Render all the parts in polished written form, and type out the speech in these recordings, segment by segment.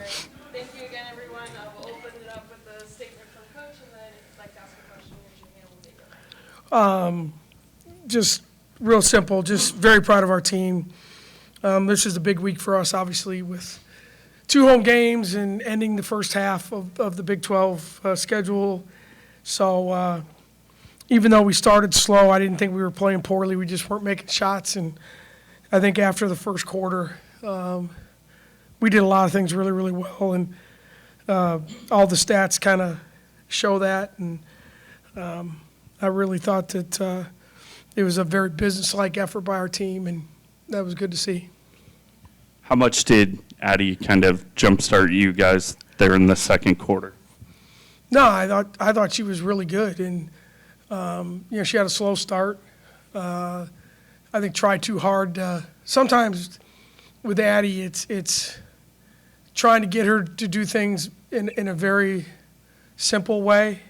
right. Thank you again, everyone. We'll open it up with a statement from Coach, and then if you'd like to ask a question, raise your hand, we'll take it. Just real simple, just very proud of our team. This is a big week for us, obviously, with 2 home games and ending the first half of the Big 12 schedule. So even though we started slow, I didn't think we were playing poorly. We just weren't making shots. And I think after the first quarter, we did a lot of things really, really well. And all the stats kind of show that. And I really thought that it was a very business-like effort by our team, and that was good to see. How much did Addie kind of jumpstart you guys there in the second quarter? No, I thought she was really good, and she had a slow start. I think tried too hard. Sometimes with Addie, it's trying to get her to do things in a very simple way.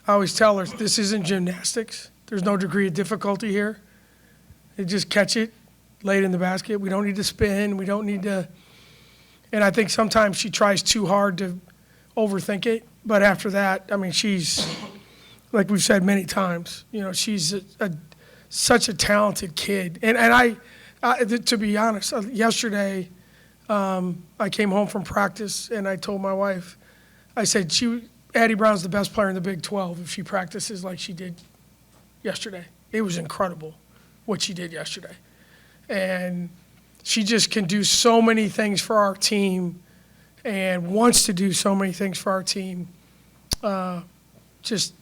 I always tell her this isn't gymnastics. There's no degree of difficulty here. You just catch it, lay it in the basket. We don't need to spin. We don't need to. And I think sometimes she tries too hard to overthink it. But after that, I mean, she's, like we've said many times, she's such a talented kid. And I to be honest, yesterday I came home from practice and I told my wife, I said, Addie Brown's the best player in the Big 12 if she practices like she did yesterday. It was incredible what she did yesterday. And she just can do so many things for our team and wants to do so many things for our team. Just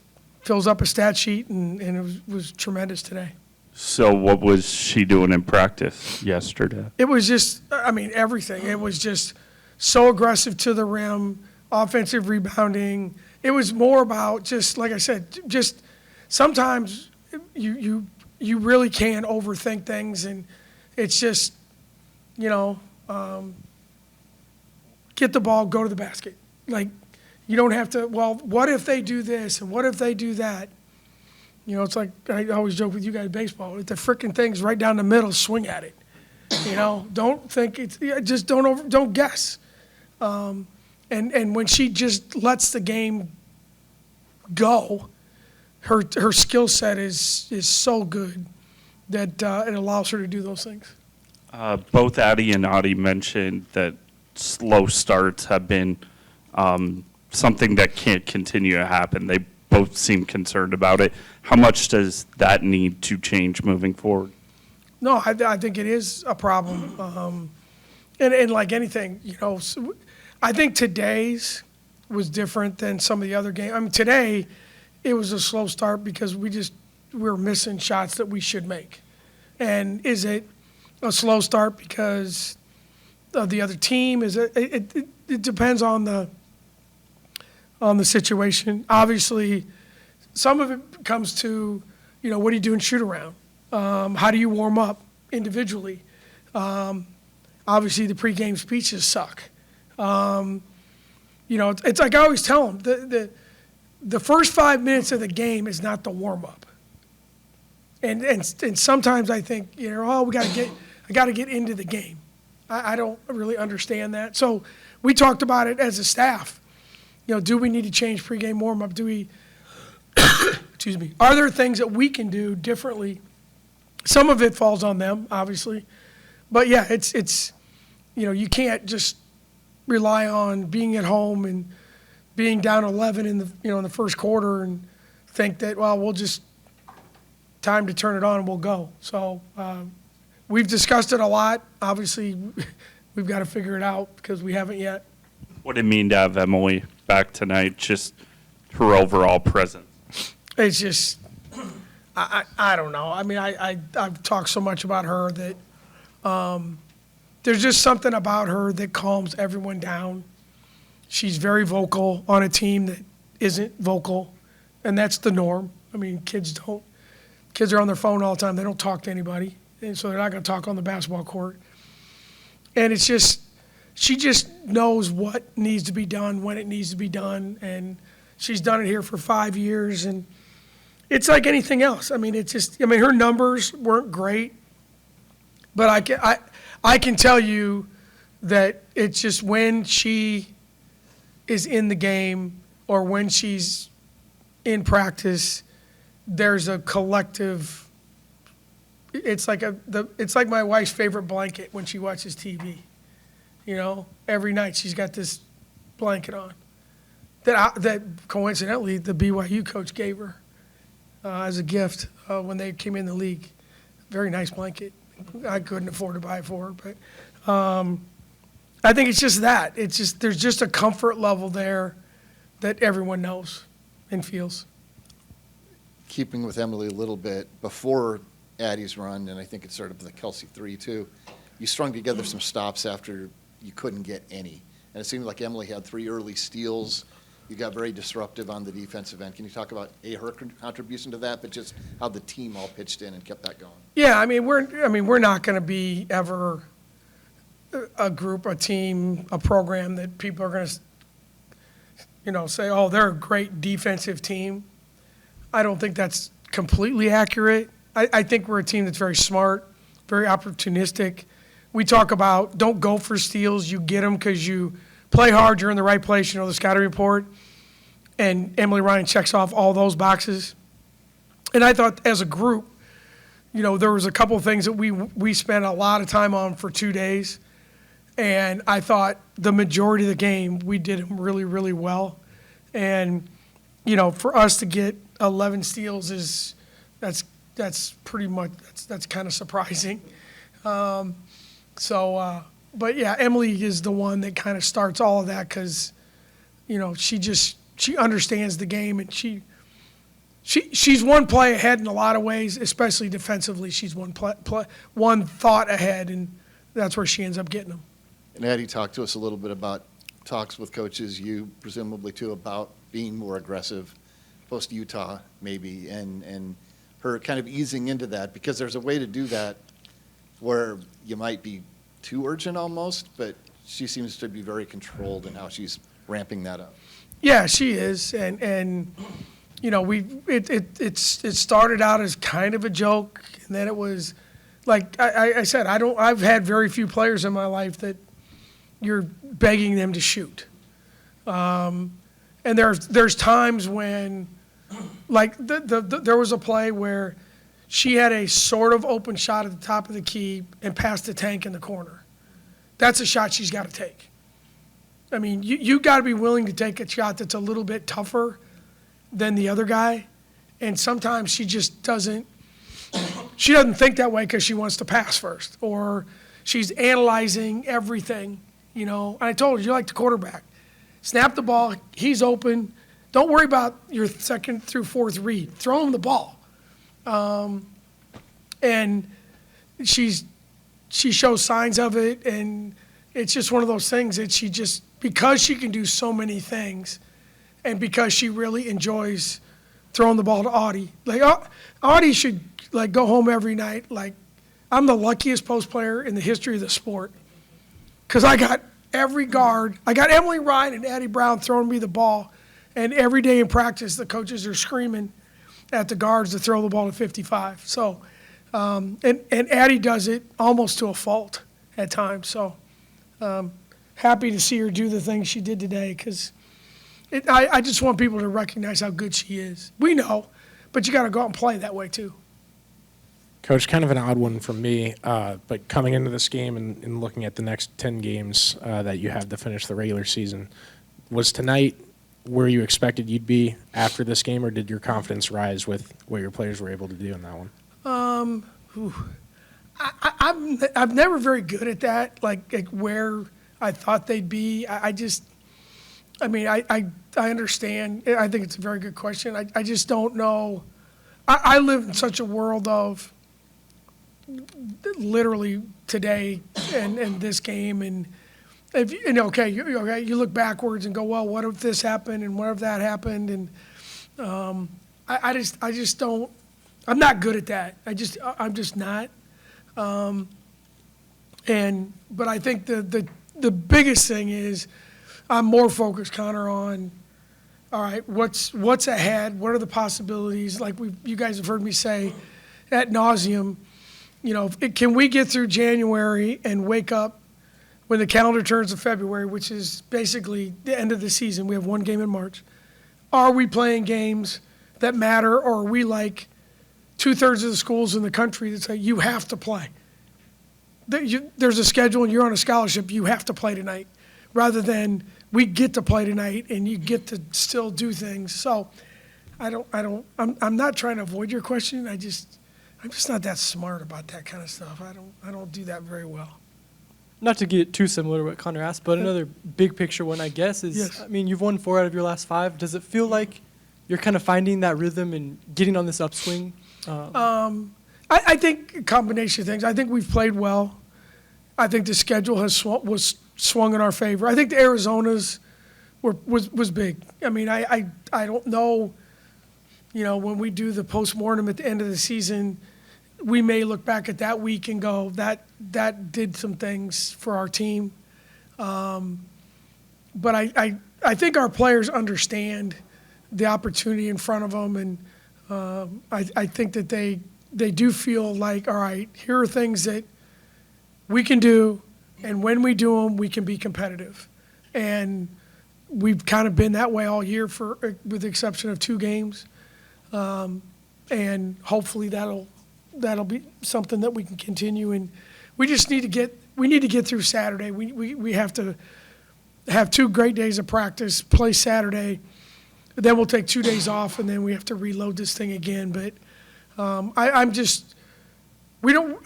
fills up a stat sheet, and it was tremendous today. So what was she doing in practice yesterday? It was just, everything. It was just so aggressive to the rim, offensive rebounding. It was more about just, like I said, just sometimes you really can overthink things, and it's just, get the ball, go to the basket. Like, you don't have to, well, what if they do this and what if they do that? It's like I always joke with you guys baseball. If the frickin' thing's right down the middle, swing at it. Don't think just don't guess. And when she just lets the game go, her skill set is so good that it allows her to do those things. Both Addie and Audie mentioned that slow starts have been something that can't continue to happen. They both seem concerned about it. How much does that need to change moving forward? No, I think it is a problem. And like anything, I think today's was different than some of the other games. Today it was a slow start because we were missing shots that we should make. And is it a slow start because of the other team? It depends on the situation. Obviously, some of it comes to, what do you do in shoot around? How do you warm up individually? Obviously, the pregame speeches suck. It's like I always tell them, the first 5 minutes of the game is not the warm up. And sometimes I think, I got to get into the game. I don't really understand that. So we talked about it as a staff. Do we need to change pregame warm-up? Do we, excuse me, are there things that we can do differently? Some of it falls on them, obviously. But yeah, it's you can't just rely on being at home and being down 11 in the first quarter and think that, well, we'll just time to turn it on and we'll go. So we've discussed it a lot. Obviously, we've got to figure it out because we haven't yet. What did it mean to have Emily back tonight, just her overall presence? It's just, I don't know. I've talked so much about her that there's just something about her that calms everyone down. She's very vocal on a team that isn't vocal, and that's the norm. Kids are on their phone all the time. They don't talk to anybody, and so they're not going to talk on the basketball court. And it's just, she just knows what needs to be done, when it needs to be done, and she's done it here for 5 years, and it's like anything else. It's just, her numbers weren't great, but I can tell you that it's just when she is in the game or when she's in practice, there's a collective. It's like it's like my wife's favorite blanket when she watches TV. You know, every night she's got this blanket on that coincidentally the BYU coach gave her as a gift when they came in the league. Very nice blanket. I couldn't afford to buy it for her, but I think it's just that. It's just there's just a comfort level there that everyone knows and feels. Keeping with Emily a little bit, before Addie's run, and I think it's sort of the Kelsey 3 too, you strung together some stops after you couldn't get any. And it seemed like Emily had 3 early steals. You got very disruptive on the defensive end. Can you talk about her contribution to that, but just how the team all pitched in and kept that going? Yeah, we're not going to be ever a group, a team, a program that people are going to, say, oh, they're a great defensive team. I don't think that's completely accurate. I think we're a team that's very smart, very opportunistic. We talk about don't go for steals. You get them because you play hard, you're in the right place, the scouting report. And Emily Ryan checks off all those boxes. And I thought as a group, there was a couple of things that we spent a lot of time on for 2 days. And I thought the majority of the game, we did them really, really well. And, for us to get 11 steals that's pretty much, that's kind of surprising. But yeah, Emily is the one that kind of starts all of that because, she understands the game and she's one play ahead in a lot of ways, especially defensively. She's one thought ahead, and that's where she ends up getting them. And Addie talked to us a little bit about talks with coaches, you presumably too, about being more aggressive post-Utah maybe, and her kind of easing into that, because there's a way to do that where you might be too urgent almost, but she seems to be very controlled in how she's ramping that up. Yeah, she is, and it started out as kind of a joke, and then it was like I said, I've had very few players in my life that you're begging them to shoot, and there's times when, like there was a play where she had a sort of open shot at the top of the key and passed the tank in the corner. That's a shot she's got to take. I mean, you got to be willing to take a shot that's a little bit tougher than the other guy, and sometimes she just doesn't. She doesn't think that way because she wants to pass first, or she's analyzing everything. And I told her, you like the quarterback. Snap the ball. He's open. Don't worry about your second through fourth read. Throw him the ball. And she shows signs of it, and it's just one of those things that she just, because she can do so many things, and because she really enjoys throwing the ball to Addie. Like, Addie should, go home every night. I'm the luckiest post player in the history of the sport because I got every guard. I got Emily Ryan and Addie Brown throwing me the ball, and every day in practice the coaches are screaming at the guards to throw the ball to 55. So, and Addie does it almost to a fault at times. So, happy to see her do the things she did today because I just want people to recognize how good she is. We know, but you got to go out and play that way too. Coach, kind of an odd one from me, but coming into this game and looking at the next 10 games that you have to finish the regular season, was tonight where you expected you'd be after this game, or did your confidence rise with what your players were able to do in that one? I'm never very good at that, like where I thought they'd be. I understand. I think it's a very good question. I just don't know. I live in such a world of literally today and this game, and if you look backwards and go, well, what if this happened and what if that happened, and I just don't. I'm not good at that. I'm just not. But I think the biggest thing is I'm more focused, Connor, on all right, what's ahead? What are the possibilities? Like you guys have heard me say ad nauseum, can we get through January and wake up when the calendar turns to February, which is basically the end of the season, we have one game in March. Are we playing games that matter, or are we like 2/3 of the schools in the country that say you have to play? There's a schedule and you're on a scholarship, you have to play tonight, rather than we get to play tonight and you get to still do things. So I'm not trying to avoid your question. I'm just not that smart about that kind of stuff. I don't do that very well. Not to get too similar to what Connor asked, but another big picture one, I guess, is, Yes. I mean, you've won 4 out of your last 5. Does it feel like you're kind of finding that rhythm and getting on this upswing? I think a combination of things. I think we've played well. I think the schedule has swung in our favor. I think the Arizona's was big. I mean, I don't know, when we do the postmortem at the end of the season, we may look back at that week and go, that did some things for our team. But I think our players understand the opportunity in front of them, and I think that they do feel like, all right, here are things that we can do, and when we do them, we can be competitive. And we've kind of been that way all year, with the exception of 2 games. And hopefully that'll be something that we can continue. And we just need to get through Saturday. We have to have 2 great days of practice, play Saturday, then we'll take 2 days off, and then we have to reload this thing again. But I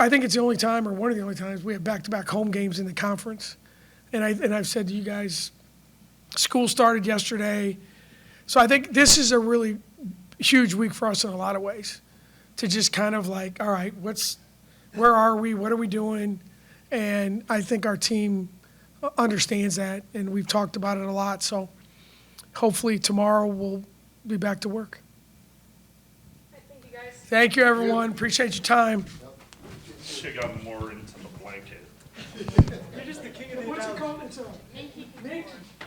think it's the only time, or one of the only times, we have back-to-back home games in the conference. And I've said to you guys, school started yesterday. So I think this is a really huge week for us in a lot of ways, to just kind of like, all right, where are we? What are we doing? And I think our team understands that, and we've talked about it a lot. So hopefully tomorrow we'll be back to work. Thank you, guys. Thank you, everyone. Appreciate your time. Should have got more into the blanket. You're just the king of the What's it called? It's a